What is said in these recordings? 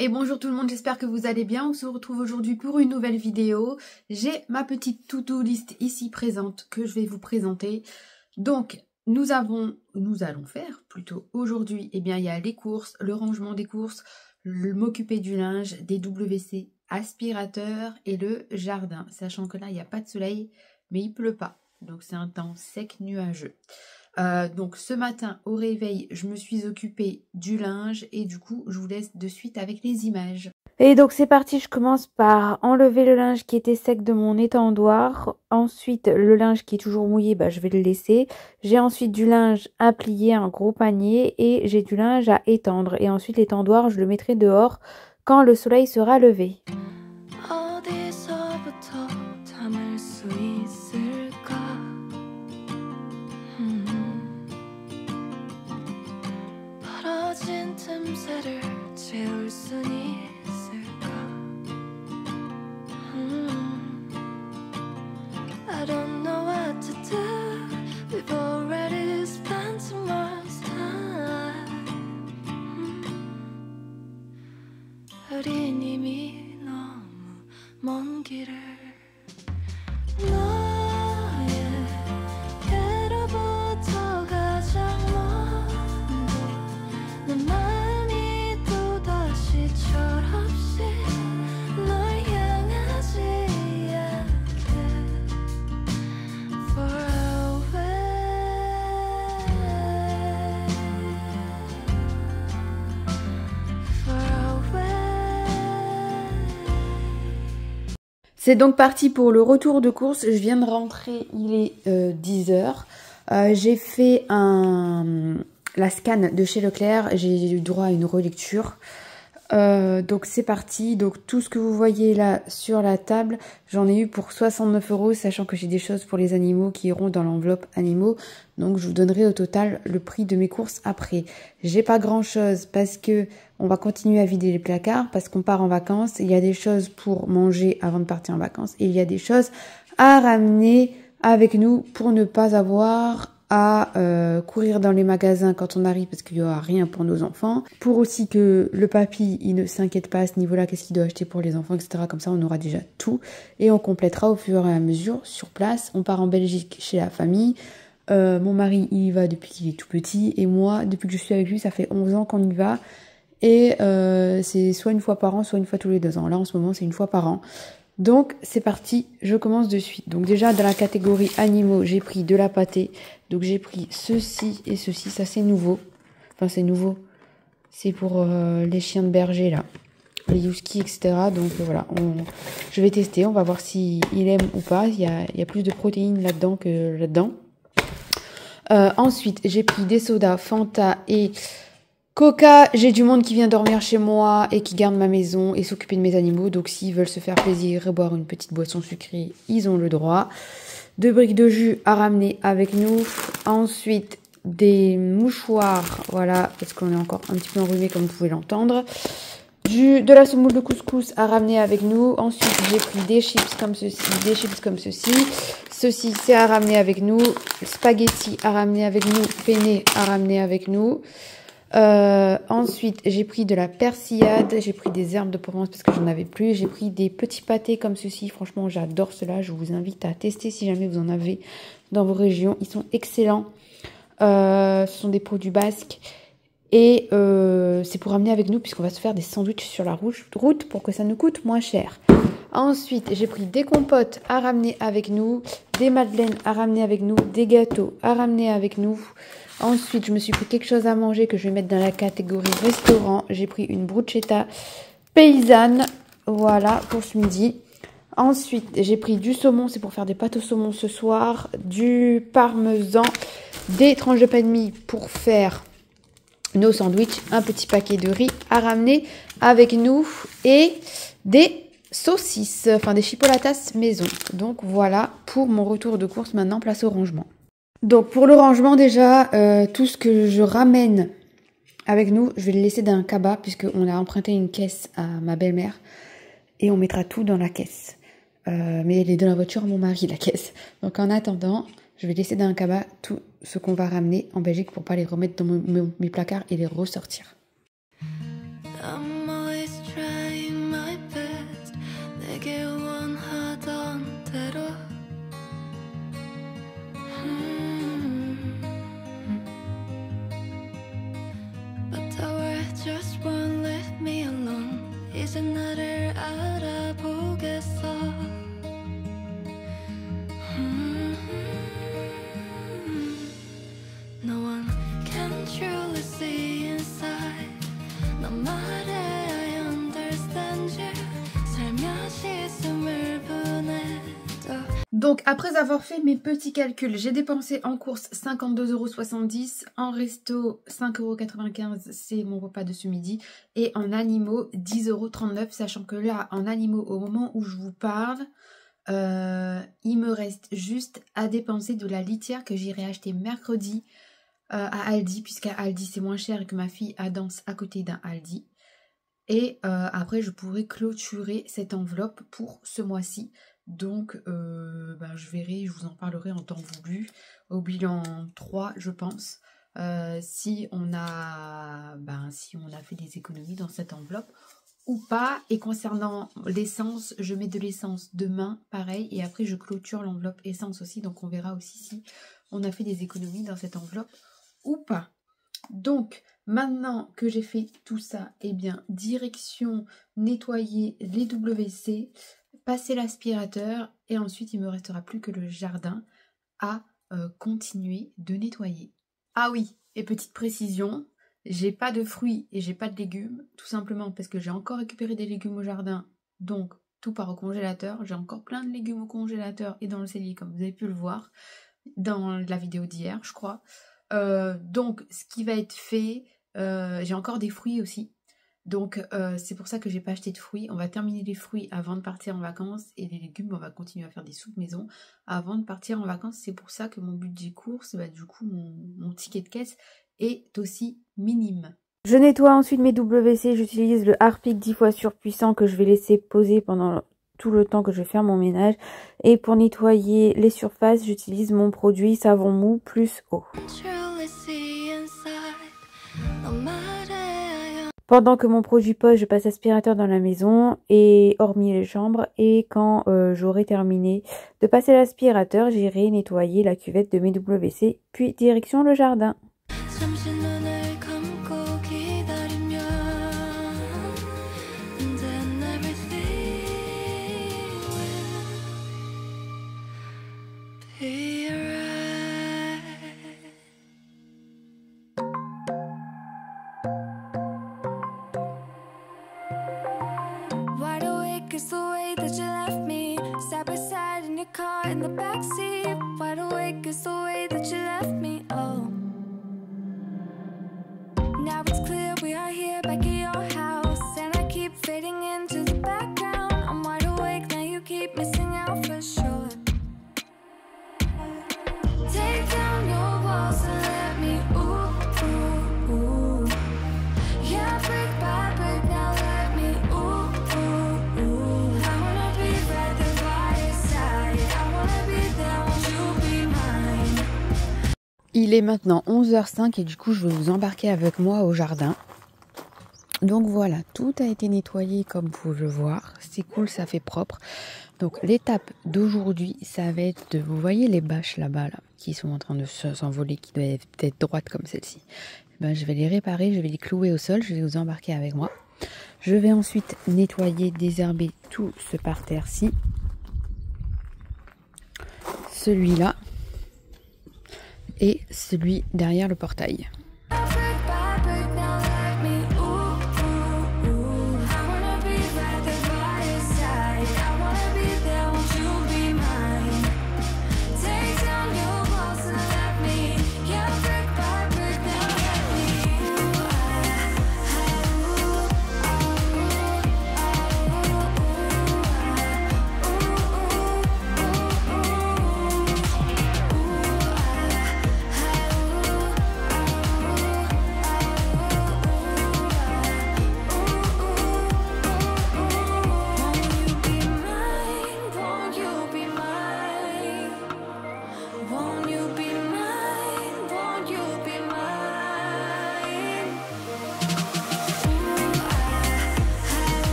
Et bonjour tout le monde, j'espère que vous allez bien. On se retrouve aujourd'hui pour une nouvelle vidéo. J'ai ma petite to-do list ici présente que je vais vous présenter. Donc, nous allons faire plutôt aujourd'hui, eh bien, il y a les courses, le rangement des courses, m'occuper du linge, des WC, aspirateurs et le jardin. Sachant que là, il n'y a pas de soleil, mais il pleut pas. Donc, c'est un temps sec, nuageux. Donc ce matin au réveil, je me suis occupée du linge et du coup, je vous laisse de suite avec les images. Et donc c'est parti, je commence par enlever le linge qui était sec de mon étendoir. Ensuite, le linge qui est toujours mouillé, je vais le laisser. J'ai ensuite du linge à plier, un gros panier, et j'ai du linge à étendre. Et ensuite, l'étendoir, je le mettrai dehors quand le soleil sera levé. I don't know what to do. We've already spent so much time. 우린 이미 너무 먼 길을 너에게로부터 가장 먼저 내 마음이 또다시 철없이 널 향하지 않게 far away. C'est donc parti pour le retour de course. Je viens de rentrer, il est 10h. J'ai fait la scan de chez Leclerc. J'ai eu droit à une relecture. Donc c'est parti. Donc tout ce que vous voyez là sur la table, j'en ai eu pour 69 €, sachant que j'ai des choses pour les animaux qui iront dans l'enveloppe animaux. Donc je vous donnerai au total le prix de mes courses après. J'ai pas grand chose parce que on va continuer à vider les placards parce qu'on part en vacances. Il y a des choses pour manger avant de partir en vacances et il y a des choses à ramener avec nous pour ne pas avoir à courir dans les magasins quand on arrive parce qu'il n'y aura rien pour nos enfants. Pour aussi que le papy, il ne s'inquiète pas à ce niveau-là, qu'est-ce qu'il doit acheter pour les enfants, etc. Comme ça, on aura déjà tout et on complétera au fur et à mesure sur place. On part en Belgique chez la famille. Mon mari, il y va depuis qu'il est tout petit et moi, depuis que je suis avec lui, ça fait 11 ans qu'on y va. Et c'est soit une fois par an, soit une fois tous les 2 ans. Là, en ce moment, c'est une fois par an. Donc, c'est parti, je commence de suite. Donc déjà, dans la catégorie animaux, j'ai pris de la pâtée. Donc, j'ai pris ceci et ceci. Ça, c'est nouveau. Enfin, c'est nouveau. C'est pour les chiens de berger, là. Les huskies, etc. Donc, voilà. Je vais tester. On va voir s'il aime ou pas. Il y a plus de protéines là-dedans que là-dedans. Ensuite, j'ai pris des sodas, Fanta et Coca. J'ai du monde qui vient dormir chez moi et qui garde ma maison et s'occuper de mes animaux. Donc s'ils veulent se faire plaisir et boire une petite boisson sucrée, ils ont le droit. 2 briques de jus à ramener avec nous. Ensuite, des mouchoirs, voilà, parce qu'on est encore un petit peu enrhumé comme vous pouvez l'entendre. De la semoule de couscous à ramener avec nous. Ensuite, j'ai pris des chips comme ceci, des chips comme ceci. Ceci, c'est à ramener avec nous. Spaghetti à ramener avec nous. Penne à ramener avec nous. Ensuite, j'ai pris de la persillade, j'ai pris des herbes de Provence parce que j'en avais plus, j'ai pris des petits pâtés comme ceci, franchement j'adore cela, je vous invite à tester si jamais vous en avez dans vos régions, ils sont excellents, ce sont des produits basques et c'est pour ramener avec nous puisqu'on va se faire des sandwichs sur la route pour que ça nous coûte moins cher. Ensuite, j'ai pris des compotes à ramener avec nous, des madeleines à ramener avec nous, des gâteaux à ramener avec nous. Ensuite, je me suis pris quelque chose à manger que je vais mettre dans la catégorie restaurant. J'ai pris une bruschetta paysanne, voilà, pour ce midi. Ensuite, j'ai pris du saumon, c'est pour faire des pâtes au saumon ce soir. Du parmesan, des tranches de pain de mie pour faire nos sandwichs. Un petit paquet de riz à ramener avec nous et des saucisses, enfin des chipolatas maison. Donc voilà pour mon retour de course. Maintenant, place au rangement. Donc pour le rangement déjà, tout ce que je ramène avec nous, je vais le laisser dans un cabas puisqu'on a emprunté une caisse à ma belle-mère et on mettra tout dans la caisse. Mais elle est dans la voiture à mon mari, la caisse. Donc en attendant, je vais laisser dans un cabas tout ce qu'on va ramener en Belgique pour pas les remettre dans mes placards et les ressortir. Donc, après avoir fait mes petits calculs, j'ai dépensé en course 52,70 €, en resto 5,95 €, c'est mon repas de ce midi, et en animaux 10,39 €, sachant que là, en animaux, au moment où je vous parle, il me reste juste à dépenser de la litière que j'irai acheter mercredi à Aldi, puisqu'à Aldi c'est moins cher et que ma fille a danse à côté d'un Aldi. Et après, je pourrai clôturer cette enveloppe pour ce mois-ci. Donc, je verrai, je vous en parlerai en temps voulu, au bilan 3, je pense, si on a fait des économies dans cette enveloppe ou pas. Et concernant l'essence, je mets de l'essence demain, pareil, et après je clôture l'enveloppe essence aussi. Donc, on verra aussi si on a fait des économies dans cette enveloppe ou pas. Donc, maintenant que j'ai fait tout ça, eh bien, direction nettoyer les WC, passer l'aspirateur et ensuite il me restera plus que le jardin à continuer de nettoyer. Ah oui, et petite précision, j'ai pas de fruits et j'ai pas de légumes, tout simplement parce que j'ai encore récupéré des légumes au jardin, donc tout part au congélateur. J'ai encore plein de légumes au congélateur et dans le cellier, comme vous avez pu le voir dans la vidéo d'hier, je crois. Donc ce qui va être fait, j'ai encore des fruits aussi, donc c'est pour ça que j'ai pas acheté de fruits. On va terminer les fruits avant de partir en vacances, et les légumes on va continuer à faire des soupes maison avant de partir en vacances. C'est pour ça que mon budget course, du coup mon ticket de caisse est aussi minime. Je nettoie ensuite mes WC, j'utilise le Harpic 10 fois surpuissant que je vais laisser poser pendant tout le temps que je vais faire mon ménage. Et pour nettoyer les surfaces, j'utilise mon produit savon mou plus eau. Pendant que mon produit pose, je passe aspirateur dans la maison et hormis les chambres. Et quand j'aurai terminé de passer l'aspirateur, j'irai nettoyer la cuvette de mes WC, puis direction le jardin. Is the way that you left me, side by side in your car in the backseat. Wide awake is the way that you left me. Oh, now it's clear we are here back at your house, and I keep fading into the background. I'm wide awake now, you keep missing out for sure. Take down your walls and let me ooh, ooh, ooh. Yeah, brick by brick now let me ooh. Il est maintenant 11h05 et du coup je vais vous embarquer avec moi au jardin. Donc voilà, tout a été nettoyé comme vous pouvez le voir. C'est cool, ça fait propre. Donc l'étape d'aujourd'hui, ça va être de... Vous voyez les bâches là-bas là, qui sont en train de s'envoler, qui doivent être droites comme celle-ci. Je vais les réparer, je vais les clouer au sol, je vais vous embarquer avec moi. Je vais ensuite nettoyer, désherber tout ce parterre-ci. Celui-là. Et celui derrière le portail.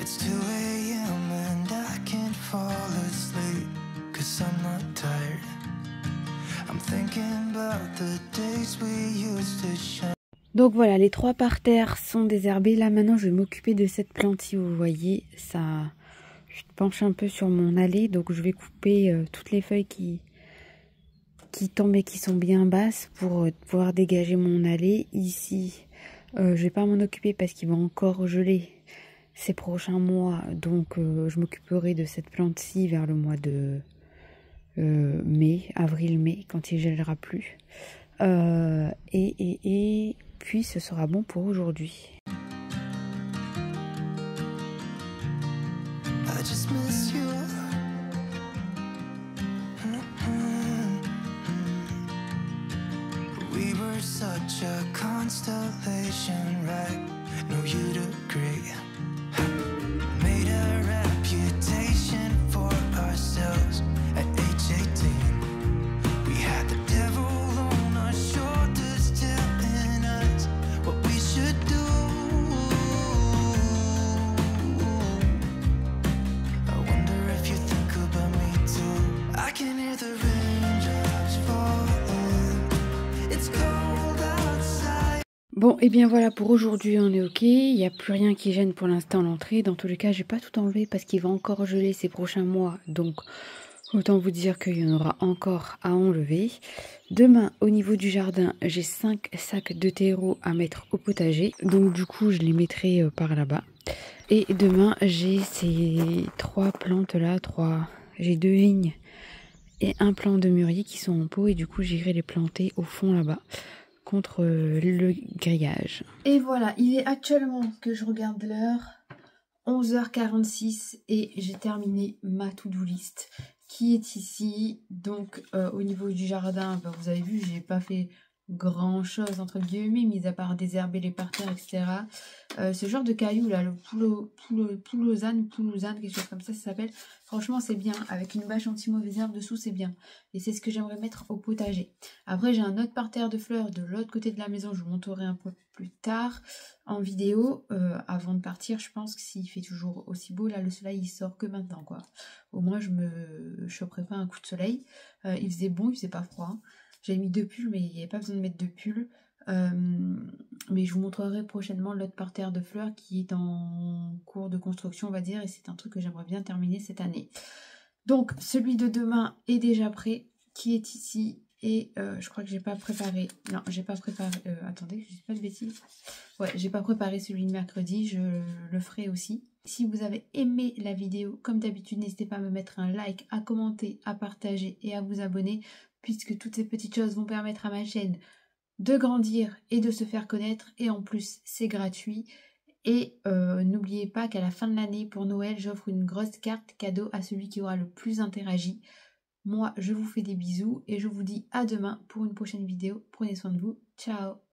It's 2 a.m. and I can't fall asleep, 'cause I'm not tired. I'm thinking about the days we used to shine. Donc voilà, les 3 parterres sont désherbés. Là maintenant je vais m'occuper de cette plante. Si vous voyez, ça, je penche un peu sur mon allée, donc je vais couper toutes les feuilles qui tombent et qui sont bien basses pour pouvoir dégager mon allée. Ici, je vais pas m'en occuper parce qu'il va encore geler ces prochains mois, donc je m'occuperai de cette plante-ci vers le mois de mai, avril-mai, quand il gèlera plus. Et puis ce sera bon pour aujourd'hui. I just miss you. We were such a constellation, right? No, you'd agree. Made a reputation for ourselves at age 18. We had the devil on our shoulders telling us what we should do. I wonder if you think about me too. I can hear the raindrops falling. It's cold outside. Bon, et bien voilà, pour aujourd'hui on est ok. Il n'y a plus rien qui gêne pour l'instant l'entrée. Dans tous les cas, j'ai pas tout enlevé parce qu'il va encore geler ces prochains mois. Donc autant vous dire qu'il y en aura encore à enlever. Demain, au niveau du jardin, j'ai 5 sacs de terreau à mettre au potager. Donc du coup, je les mettrai par là-bas. Et demain, j'ai ces 3 plantes là, j'ai 2 vignes et un plant de mûrier qui sont en pot. Et du coup, j'irai les planter au fond là-bas, contre le grillage. Et voilà, il est actuellement, que je regarde l'heure, 11h46 et j'ai terminé ma to-do list qui est ici. Donc au niveau du jardin, bah, vous avez vu, j'ai pas fait grand chose entre guillemets, mis à part désherber les parterres, etc. Ce genre de cailloux là, le poulouzane, quelque chose comme ça s'appelle. Franchement c'est bien, avec une bâche anti-mauvaise herbe dessous c'est bien. Et c'est ce que j'aimerais mettre au potager. Après j'ai un autre parterre de fleurs de l'autre côté de la maison, je vous montrerai un peu plus tard en vidéo. Avant de partir, je pense que s'il fait toujours aussi beau, là le soleil il sort que maintenant quoi. Au moins je me choperai pas un coup de soleil. Il faisait bon, il faisait pas froid. Hein. J'ai mis 2 pulls, mais il n'y avait pas besoin de mettre 2 pulls. Mais je vous montrerai prochainement l'autre parterre de fleurs qui est en cours de construction, on va dire. Et c'est un truc que j'aimerais bien terminer cette année. Donc, celui de demain est déjà prêt, qui est ici. Et je crois que j'ai pas préparé... Non, j'ai pas préparé... attendez, je dis pas de bêtises. Ouais, j'ai pas préparé celui de mercredi, je le ferai aussi. Si vous avez aimé la vidéo, comme d'habitude, n'hésitez pas à me mettre un like, à commenter, à partager et à vous abonner, puisque toutes ces petites choses vont permettre à ma chaîne de grandir et de se faire connaître. Et en plus, c'est gratuit. Et n'oubliez pas qu'à la fin de l'année, pour Noël, j'offre une grosse carte cadeau à celui qui aura le plus interagi. Moi, je vous fais des bisous et je vous dis à demain pour une prochaine vidéo. Prenez soin de vous. Ciao!